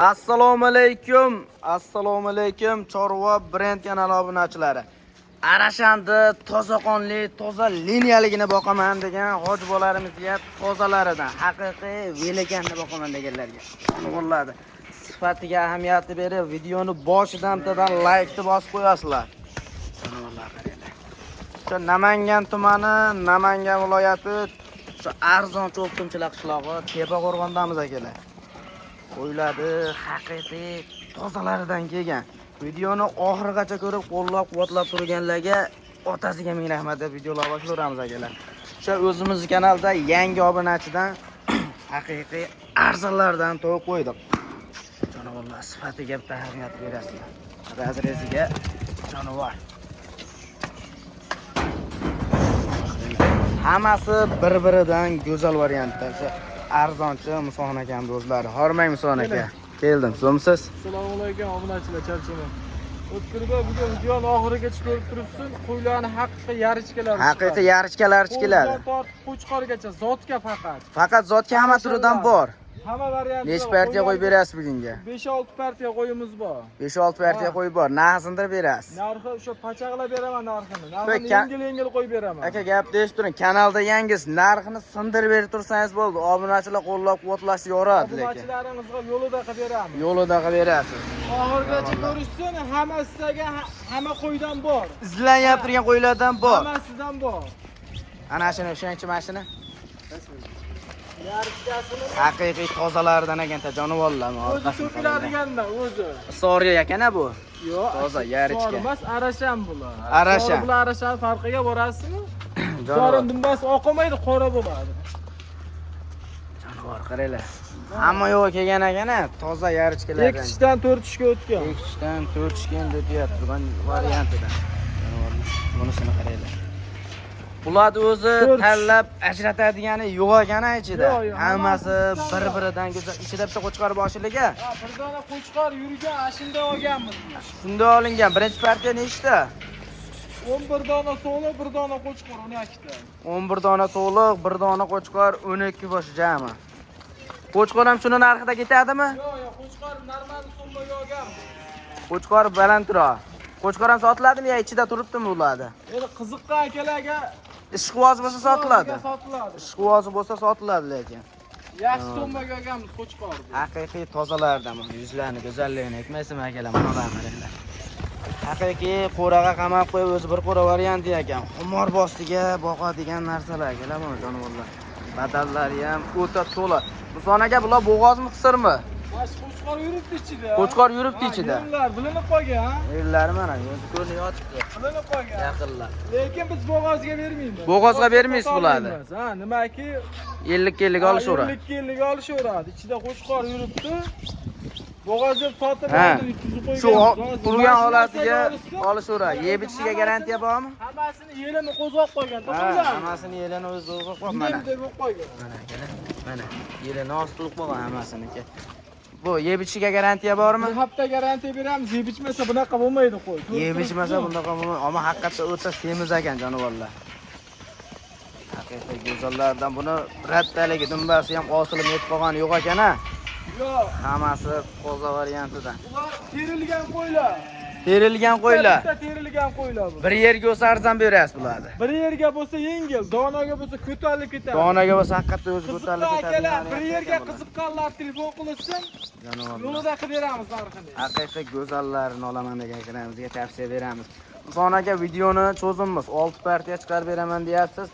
Assalomu alaykum. Assalomu alaykum. Chorva brend kanali obunachilari. Arashandi toza qonli, toza liniyaligini boqaman degan hojibolarimizga tozalaridan haqiqiy veleganni boqaman deganlarga. Vallahi sifatiga ahamiyat berib, videoni boshidan like-ni bosib qo'yasizlar. Shu Namangan tumani, Namangan viloyati, shu arzon cho'ptimchilar qishlog'i, Tepaqo'rg'ondamiz akalar. Qo'yladi, haqiqiy tozalaridan kelgan. Videoni oxirigacha ko'rib, qo'llab-quvvatlab turganlarga otasiga ming rahmat deb videolar boshlaymiz akalar. Shu o'zimiz kanalda yangi obunachidan haqiqiy arzonlardan to'g'ib qo'ydik. Jonivorlar sifatiga bitta ahamiyat berasizlar. Razreziga jonivor. Hammasi bir-biridan go'zal variantda. Shu arzonchi Muson akam do'stlari. Hormang Muson aka. Keldim. So'msiz? Assalomu alaykum obunachilar, charchaman. O'tkirga videoni oxirigacha ko'rib turibsin. Qo'ylarni haqiqiy yarichkalar. Haqiqiy yarichkalar chiqiladi. Tortib qo'chqorgacha zotga faqat. Faqat zotga hamma turidan bor. Hamma variant. Necha partiya qo'yib berasiz bugunga? 5-6 partiya qo'yimiz bor. 5-6 partiya qo'yib bor. Narxini berasiz. Narxi o'sha pachaqlab beraman narxini. Narxini yengil qo'yib beraman. Aka gap deb turing. Kanalda yangiz narxini sindirib berib tursangiz bo'ldi. Obunachilar qo'llab-quvvatlashni yoradi lekin. Obunachilarimizga yo'lida qilib beramiz. Yo'lida qilib berasiz. Oxirigacha ko'rishsin, hammasiga hamma qo'ydan bor. Izlanyap turgan qo'ylardan bor. Hammasidan bor. Ana shuni, o'shanchi mashina. Yarichkasini Haqiqiy tozalardan ekanda jonivorlar. o'zi to'kiladigan-da, o'zi. Soriya ekan bu. Yo'q, toza yarichka. Sormas, arashan bular. Arashan. Bular arashan farqiga borasizmi? Sorin dumbasi oqmaydi, qora bo'ladi. Jonivor qaranglar. Hamma yo'q kelgan ekan, toza yarichkalar. 2 ishdan 4 ishga o'tgan. 2 ishdan 4 ishga endi deyapti, bu variantidan. Bunisini qaranglar. Bular o'zi tanlab ajratadigani yo'q ekan ichida. Hammasi bir-biridan go'zal. Ichida bitta qo'chqor boshliga. Ha, bir dona qo'chqor yurgan, ashunda olganmiz. Shunda olingan. Birinchi partiya nechta? 11 dona so'liq, 1 dona qo'chqor, 12 ta. 11 dona so'liq, 1 dona qo'chqor, 12 bosh jami. Qo'chqor ham shuni narxida ketadimi? Yo'q, qo'chqor normal so'mga olganmiz. Qo'chqor balandroq. Qo'chqor ham sotiladimi yo ichida turibdimi ularda? Endi qiziqqan akalarga Ishqivoz bo'lsa sotiladi. sotiladi. Ishqivoz bo'lsa sotiladi lekin. Yaxshi so'mga olganmiz qo'chqorni. Haqiqiy tozalardan yuzlarni go'zalligini aytmaysizmi akalar, mana qaranglar. Haqiqiy qo'raga qamab qo'yib o'zi bir qo'ra varianti ekan. Xumor bostiga boqadigan narsalar akalar, mana jonivorlar. Badallari ham o'ta to'la. Muson aka, bular bo'g'ozmi, qisirmi? Bash qo'chqor yuribdi ichida. Qo'chqor yuribdi ichida. Yo'llar bilinib qolgan. Yo'llari mana o'zi ko'rinib yotibdi. Bilinib qolgan. Yaqinlar. Lekin biz bo'g'ozga bermaymiz. Bo'g'ozga bermaysiz bularni. Ha, nimaki 50 olishaveradi. 50 olishaveradi. Ichida qo'chqor yuribdi. Bo'g'ozga sotiladi, yutkizib qo'ygan. Shu turgan holatiga olishaveradi. Yeb ichishiga garantiya bormi? Hammasini yelini qo'zg'ab qo'ygan. Ha, To'g'rimi? hammasini yelini o'zi qo'yib qo'ygan. Mana. Deb qo'ygan. Mana akalar. Mana yelini osilib qo'ygan hammasiniki. Bu yeb ichishiga garantiya bormi? Bir hafta garantiya beramiz. Yeb ichmasa bunaqa bo'lmaydi qo'y. Yeb ichmasa bunaqa bo'lmaydi. Ammo haqiqatda o'ta semiz ekan jonivorlar. Haqiqiy go'zallardan buni rattaligi dumbasi ham osilib yetib qolgani yo'q ekan-a. Yo'q. Hammasi qo'za variantidan. Bular terilgan qo'ylar. Terilgan qo'ylar. Bitta terilgan qo'ylar bu. Bir yerga o'sa arzon berasiz bularni. Bir yerga bo'lsa yengil, donaga bo'lsa ko'tarilib ketadi. Donaga bo'lsa haqiqatda o'zi ko'tarilib ketadi. Bir yerga qiziqqanlar telefon qilsin, yo'lida qilib beramiz narxini. Haqiqiy go'zallarini olaman degan ekanimizga tavsiya beramiz. Muson aka, videoni cho'zimiz 6 partiya chiqarib beraman deyapsiz.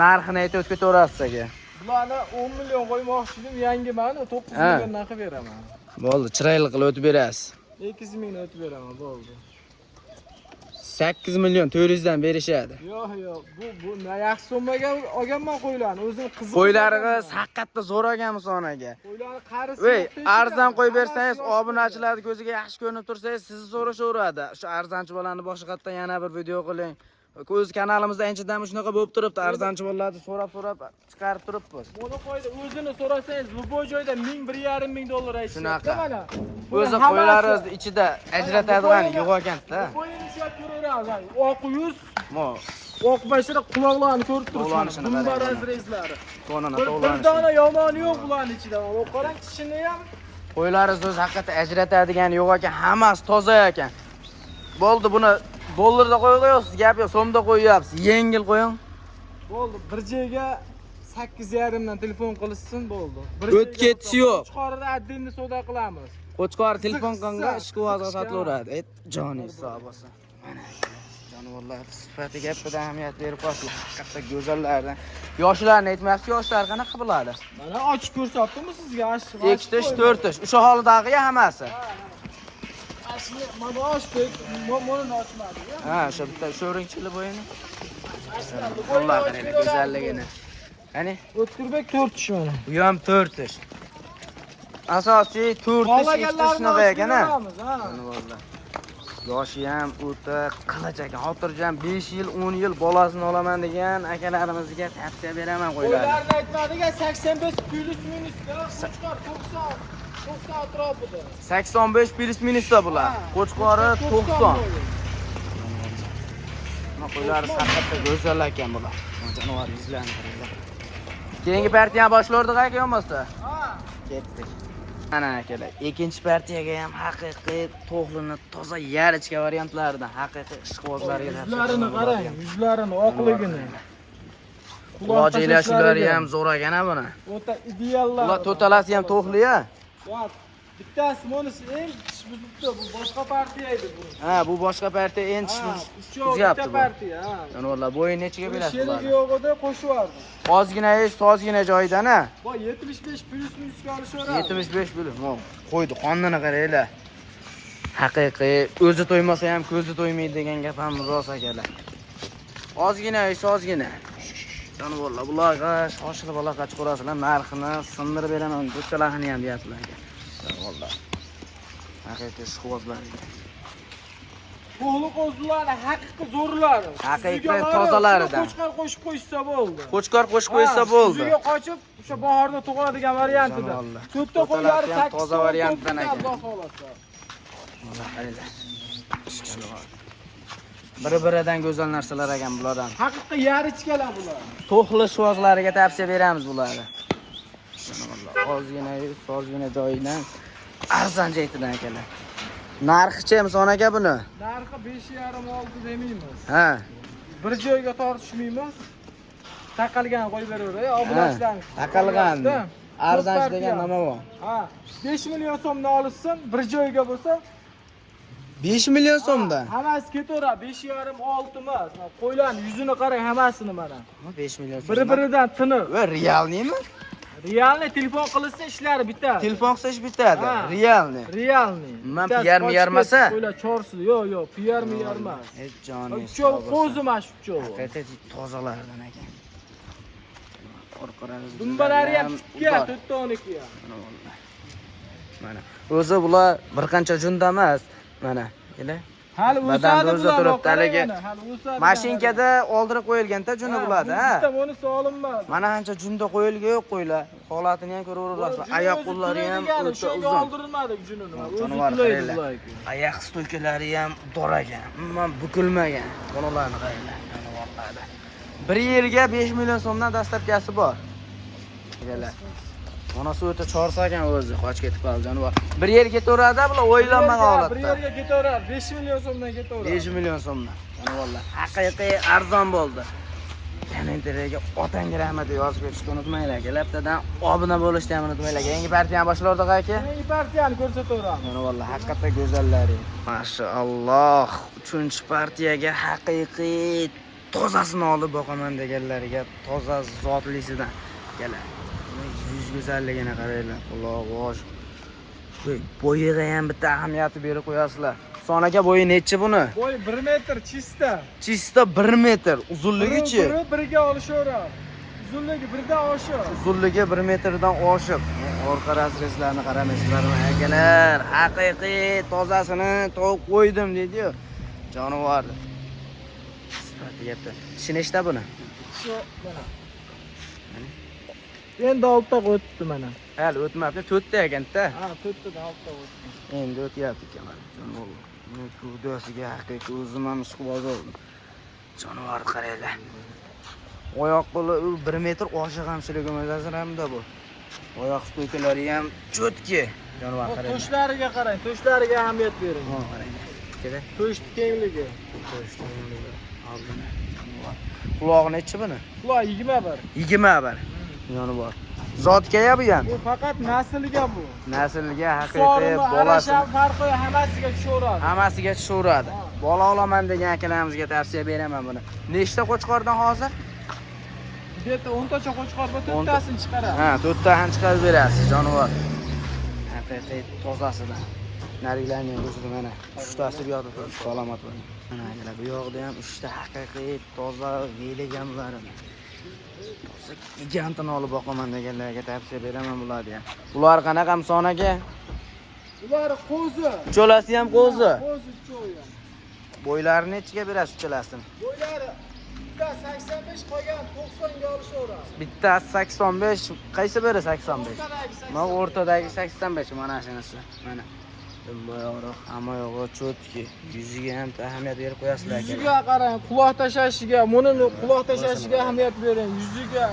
Narxini aytib o'tib ketaverasiz aka. Bularni 10 million qo'ymoqchi edim, yangiman, 9 milliondan qilib beraman. Bo'ldi, chiroyli qilib o'tib berasiz. 200 mingdan o'tib beraman, bo'ldi. 8 million 400 dan berishadi. Yo'q, bu yaxshi so'mmaga olganman qo'ylarni, o'zim qiziq. Qo'ylaringiz haqiqatda zo'r ekan Muson aka. Qo'ylarni qarisi. Voy, arzon qo'yib bersangiz, obunachilarning ko'ziga yaxshi ko'rinib tursangiz, sizni so'rashaveradi. Shu arzonchi bolani boshqatdan yana bir video qiling. O'z kanalimizda anchadan shunaqa bo'lib turibdi. Arzonchi bolalarni so'rab chiqarib turibmiz. Buni qo'ydi, o'zini so'rasangiz, bu joyda 1.5 ming dollar aytishdi. Shunaqa. Mana. O'zi qo'ylaringiz ichida ajratadigan yo'q ekan-da. Qo'yini ushlab ko'raveramiz. Oq yuz, Mo, oq bashira quloqlarni ko'rib turibsiz. Quloqlarni Dumbaraz rezlari. tonini Bir to'g'lanish. dona yomoni yo'q bularning ichida. O qarang tishini ham Qo'ylaringiz o'zi haqiqatan ajratadigani yo'q ekan, hammasi toza ekan. Bo'ldi, buni dollarda qo'yasiz, gap yo'q, so'mda qo'yyapsiz. Yengil qo'ying. Bo'ldi, bir joyga 8,5 dan telefon qilishsin bo'ldi. O't ketishi yo'q. Qo'chqorida addinni savdo qilamiz. Qo'chqor telefon qilganda ishqi vazga sotilaveradi. Joni hisob bo'lsa. Mana jonivorlar sifati gapida ahamiyat berib qo'yasizlar. Haqiqatda go'zallardan. Yoshlarni aytmoqchi, yoshlar qanaqa bo'ladi? Mana ochib ko'rsatdimmi sizga? Ikkitish, to'rtish. O'sha holdagi hammasi. Mana ochdik, mo'rini ochmadi. Ha, o'sha bitta sho'ringchili bo'yini. Alloh qaraylar go'zalligini. Qani? O'tkirbek 4 tish mana. Bu ham 4 tish. Asosiy 4 tish, 2 tish shunaqa ekan-a. Vallahi. Yoshi ham o'ta qilach ekan. Xotirjam 5 yil, 10 yil bolasini olaman degan akalarimizga tavsiya beraman qo'ylarni. Qo'ylarni aytmadiga 85 plus minusda, Qo'chqor 90 atrofida. 85 plus minusda bular. Qo'chqori 90. Mana qo'ylari haqiqatda go'zal ekan bular. Jonivor yuzlarni qaranglar. Keyingi partiyani boshlardik aka bo'lmasa. Ha. Ketdik. Mana akalar, ikkinchi partiyaga ham haqiqiy to'g'lini toza yarichka variantlaridan haqiqiy ishqibozlarga Yuzlarini qarang, yuzlarini, oqligini. Quloq joylashuvlari ham zo'r ekan buni. O'ta ideallar. Ular to'talasi ham to'g'li-ya. Yo'q, bittasi monisi eng tish buzibdi, bu boshqa partiya edi bu. Ha, bu boshqa partiya eng tish bitta partiya, ha. Jonivorlar bo'yi nechiga berasiz Sherigi bularni? yo'q edi, qo'shivardi. Ozgina joyidan-a. Bu 75 plus minusga olishaveradi. 75 bo'lib, qo'ydi, qonini qaranglar. Haqiqiy o'zi to'ymasa ham ko'zi to'ymaydi degan gap ham rost akalar. Ozgina. Jonivorlar, bularga shoshilib aloqa chiqarasizlar, narxini sindirib beraman, do'kkalarini ham deyaptilar aka. Jonivorlar. Haqiqiy ishqibozlar. Qo'li qo'zlari haqiqiy zo'rlari. Haqiqiy tozalaridan. Qo'chqor qo'shib qo'ysa bo'ldi. Qo'chqor qo'shib qo'ysa bo'ldi. Yuziga qochib, o'sha bahorda tug'adigan variantida. To'rtta qo'ylari 8 toza variantdan ekan. Xudo xolasa. Mana qaranglar. Bir-biridan go'zal narsalar ekan bulardan. Haqiqiy yarichkalar bular. To'xli shuvozlariga tavsiya beramiz bularni. Ozgina joyidan arzon jaytidan akalar. Narxi-chi Imson aka buni? Narxi 5,5-6 demaymiz. Ha. Bir joyga tortishmaymiz. Taqalgan qo'yib beraveray, obunachilarni. Taqalgan. Arzonchi degan nima bu? Ha, 5 million so'mdan olishsin, bir joyga bo'lsa 5 million so'mdan. Hammasi ketaveradi, 5,5-6 emas. Qo'ylarning yuzini qarang, hammasini mana. 5 million so'm. Bir-biridan tiniq. Va realniymi? Realni telefon qilsa ishlari bitadi. Telefon qilsa ish bitadi. Realni. Realni. Men PR yarmasa? Qo'ylar chorsi. Yo'q, PR emas. Hech joni. Cho'q qo'zimash cho'q. Haqiqiy tozalardan ekan. Orqalarimiz. Dumbalari ham tikka, 412 ham. Mana. O'zi bular bir qancha junda emas. Mana, kelar. Hali o'sadi turibdi haligi. Hali o'sadi. Mashinkada oldirib qo'yilganda juni bo'ladi, ha. Bitta buni olinmadi. Mana ancha junda qo'yilgan yo'q qo'ylar. Holatini ham ko'raverasizlar. Oyoq qo'llari ham o'ta uzun. Oldirilmadi junini. O'zi Jonivorlar tulaydi bular. Oyoq stoykalari ham bor ekan. Umuman bukilmagan. Bularni qaranglar. Jonivorlarda. 1 yilga 5 million so'mdan dastlabkasi bor. Kelar. Onasi o'ta chorsa ekan o'zi, qoch ketib qoldi jonivor. 1 yil ketaveradi, bular o'ylanmagan holatda. 1 yerga ketaveradi, 5 million so'mdan ketaveradi. 5 million so'mdan. Jonivorlar haqiqiy arzon bo'ldi. Kommentariyaga otangga rahmat yozib ketishni unutmanglar. Kelaptadan obuna bo'lishni ham unutmanglar. Yangi partiyani boshlardik aka. Yangi partiyani ko'rsataveramiz. Jonivorlar haqiqatda go'zallari. Mashaalloh, 3-partiyaga haqiqiy tozasini olib boqaman deganlariga toza zotlisidan keladi. Yuz go'zalligini qaranglar. Alloh. Bo'yiga ham bitta ahamiyat berib qo'yasizlar. Son aka bo'yi nechi buni? Bo'yi 1 metr chista. Chista 1 metr, uzunligi-chi? Birga olishaveradi. Uzunligi birdan oshiq. Uzunligi 1 metrdan oshiq. Orqa razrezlarni qaramaysizlarmi akalar? Haqiqiy tozasini to'q qo'ydim deydi-yu. Jonivor. Sifati gapda. Ishi nechta buni? Shu mana. Endi oltita o'tdi mana. Hali o'tmabdi, 4 ta ekan-da. Ha, 4 ta oltita o'tdi. Endi o'tyapti ekan. Jonivor. Kudasiga haqiqiy o'zim ham ishqiboz bo'ldim. Jonivor qaranglar. Oyoq qo'li 1 metr oshiq hamchiligimiz azramda bu. Oyoq stoykalari ham cho'tki. Jonivor qarang. To'shlariga qarang, to'shlariga ahamiyat bering. Mana qarang. Ikkida To'sh kengligi. oldin. Qulog'i nechi buni? Quloq 21. 21. Jonivor. Zotga bu ham. Bu faqat naslga bu. Naslga haqiqiy bolasi. Farqi hammasiga tushaveradi. Hammasiga tushaveradi. Bola olaman degan akalarimizga tavsiya beraman buni. Nechta qo'chqordan hozir? Bitta 10 tacha qo'chqor bor, 4tasini chiqaradi. Ha, 4 tani chiqarib berasiz, jonivor. Haqiqiy tozasidan. Narilarning o'zida mana 3 tasi bu yoqda turibdi, salomat bo'ling. Mana akalar, bu yoqda ham 3 ta haqiqiy toza veleganlar. Toza gigantini olib boqaman deganlarga tavsiya beraman bularni ham. Bular qanaqa son aka? Ular qo'zi. Uchalasi ham qo'zi. Qo'zi cho'ya. Bo'ylari nechiga berasiz uchalasini? Bo'ylari bitta 85 qolgan 90 ga olishaveradi. Bittasi 85, qaysi biri 85? O'rtadagi Mana o'rtadagi 85 mana shunisi. Mana. Dumboyoq, hamma yog'i cho'tki. Yuziga ham ahamiyat berib qo'yasizlar aka. Yuziga qarang, quloq tashashiga, buni quloq tashashiga ahamiyat bering. Yuziga,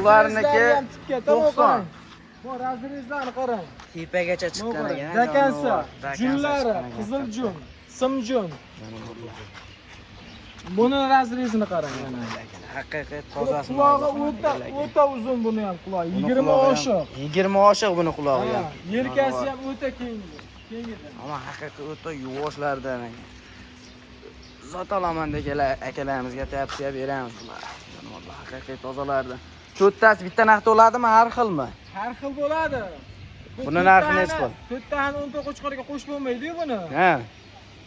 Ularniki 90. Bu razrezlarni qarang. Tepagacha chiqqan ekan. Zakansa, junlari, qizil jun, sim jun. Buni razrezini qarang. Haqiqiy tozasi. Qulog'i o'ta uzun buni ham qulog'i. 20 oshiq. 20 oshiq buni qulog'i ham. Yelkasi ham o'ta keng. Ammo haqiqiy o'ta yuvoshlardan. Zot olaman degan akalarimizga tavsiya beramiz bular. Vallahi haqiqiy tozalardan. To'rttasi bitta narxda bo'ladimi, har xilmi? Har xil bo'ladi. Buni narxi nechi pul? To'rttani 10 ta qo'chqorga qo'shib bo'lmaydi-ku buni. Ha.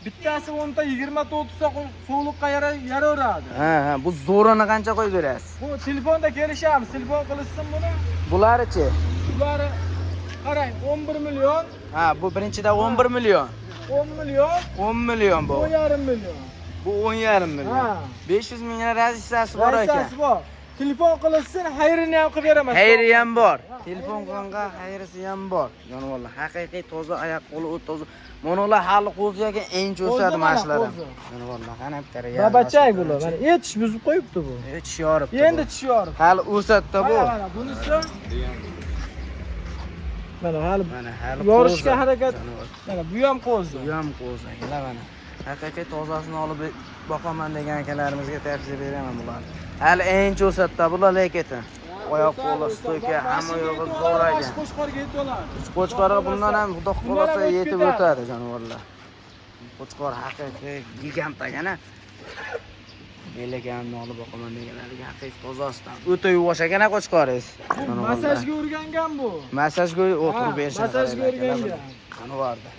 Bittasi 10 ta 20 ta 30 ta sovuqqa yaraveradi. Ha, bu zo'rini qancha qo'yib berasiz? Bu telefonda kelishamiz. Telefon qilishsin buni. Bulari-chi? Bulari qarang 11 million. Ha, bu birinchida 11 million. 10 million. 10 million bu. 10,5 million. Bu 10,5 million. Ha. 500 ming razissasi bor ekan. Razissasi bor. Telefon qilishsin, xayrini ham qilib beraman. Xayri ham bor. Telefon qilganga xayrisi ham bor. Jonivorlar, haqiqiy toza oyoq qo'li o'ta toza. Monolar hali qo'ziga eng cho'sadi mashlar. Jonivorlar, qana bitta real. Babachay bular. Mana etish buzib qo'yibdi bu. Tish yoribdi. Endi tish yorib. Hali o'satda bu. Mana bunisi. Mana hali hali yorishga harakat. Mana bu ham qo'zi. Bu ham qo'zi. Mana haqiqiy tozasini olib boqaman degan akalarimizga tavsiya beraman bularni. Hali eng cho'satda bular lekin oyoq qo'li stoyka hamma yo'g'i zo'r ekan. Qo'chqorga yetib oladi. Qo'chqorga bundan ham xudo xolasa yetib o'tadi jonivorlar. Qo'chqor haqiqiy gigant ekana. Belaganni olib boqaman deganlarga haqiqiy tozasidan. O'ta yuvosh ekan qo'chqoringiz. Masajga o'rgangan bu. Masajga o'tirib berishadi. Masajga o'rgangan. Jonivorda.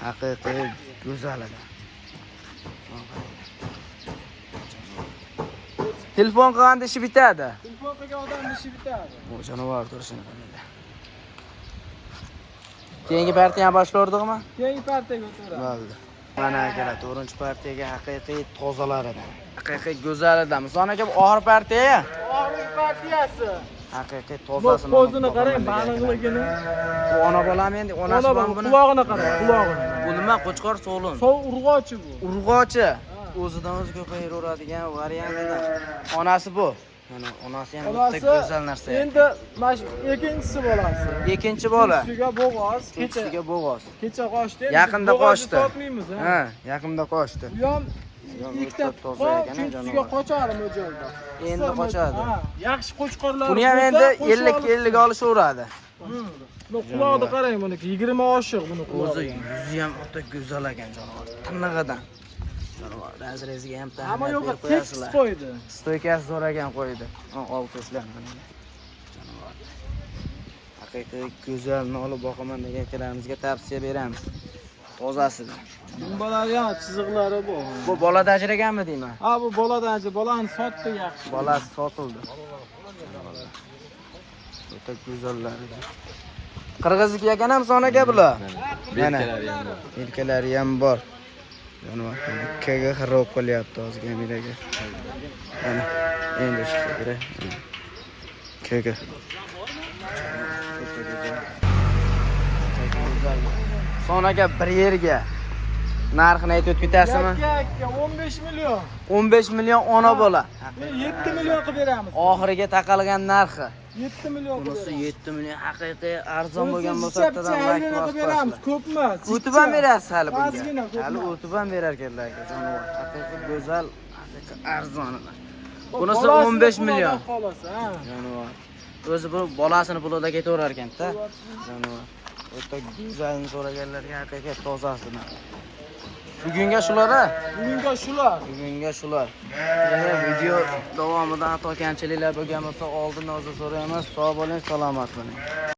Haqiqiy go'zal edi. Telefon qilganda ishi bitadi. Telefon qilgan odamning ishi bitadi. Bu jonivor turishini qiladi. Keyingi partiyani boshlardikmi? Keyingi partiyaga o'tamiz. Bo'ldi. Mana akalar, 4-partiyaga haqiqiy tozalar edi. Haqiqiy go'zal edi. Misol aka bu oxir partiya. Oxirgi partiyasi. Haqiqiy tozasini. Ko'zini qarang, baliqligini. Bu ona bolam endi, onasi bilan buni. Qulog'ini qarang, qulog'ini. Bu nima qo'chqor so'lin? Urg'ochi bu. Urg'ochi. O'zidan o'zi ko'payiraveradigan variantlar. Onasi bu. Mana onasi ham o'ta go'zal narsa. Endi mana ikkinchisi bolasi. Ikkinchi bola. Ustiga bo'g'oz, Ustiga bo'g'oz. Kecha qochdi. Yaqinda qochdi. Sotmaymiz, ha, yaqinda qochdi. Bu ham ikkita toza ekan, ustiga qochadi mo'ljalda. Endi qochadi. Ha, yaxshi qo'chqorlar. Buni ham endi 50 olishaveradi. Bu quloqni qarang buniki 20 oshiq buni quloqi. O'zi yuzi ham o'ta go'zal ekan jonivor. Tinig'idan. Jonivor razreziga ham ta'min Hamma yo'qqa berib tekis qo'yasizlar. qo'ydi. Stoykasi zo'r ekan qo'ydi. Olqishlar mana. Jonivor. Haqiqiy go'zalni olib boqaman degan akalarimizga tavsiya beramiz. Tozasidan. Dumbalari ham chiziqlari bu. Bu bolada ajraganmi deyman? Ha, bu boladan bolani sotdi yaxshi. Bolasi sotildi. O'ta go'zallar edi. Qirg'izniki ekan ham son aka bular. Mana yelkalari ham bor. Jonivor ikkiga xarob qilyapti hozir miraga. Mana endi chiqsa kerak. Ikkiga. Son aka bir yerga Narxini aytib o'tib ketasizmi? Yakka 15 million. 15 million ona bola. 7 million qilib beramiz. Oxiriga taqalgan narxi. 7 million qilib Bunisi beramiz. 7 million haqiqiy arzon bo'lgan bo'lsa, Sizcha tadan like qilib beramiz, bosib. ko'p emas. O'tib ham berasiz hali bunga. Ozgina, ko'p Hali emas. o'tib ham berar ekanlar aka, jonivor. Haqiqiy go'zal, haqiqiy arzonilar. Bunisi Bolasini 15 pulidan million. xolasa, ha. Jonivor. O'zi bu bolasini pulida ketaverar ekan-da. Jonivor. O'ta go'zalini so'raganlarga haqiqiy tozasini. Bugunga shular-a? Bugunga shular. Bugunga shular. Yana video davomida xato kamchiliklar bo'lgan bo'lsa, oldin o'zi so'raymiz. Sog' bo'ling, salomat bo'ling.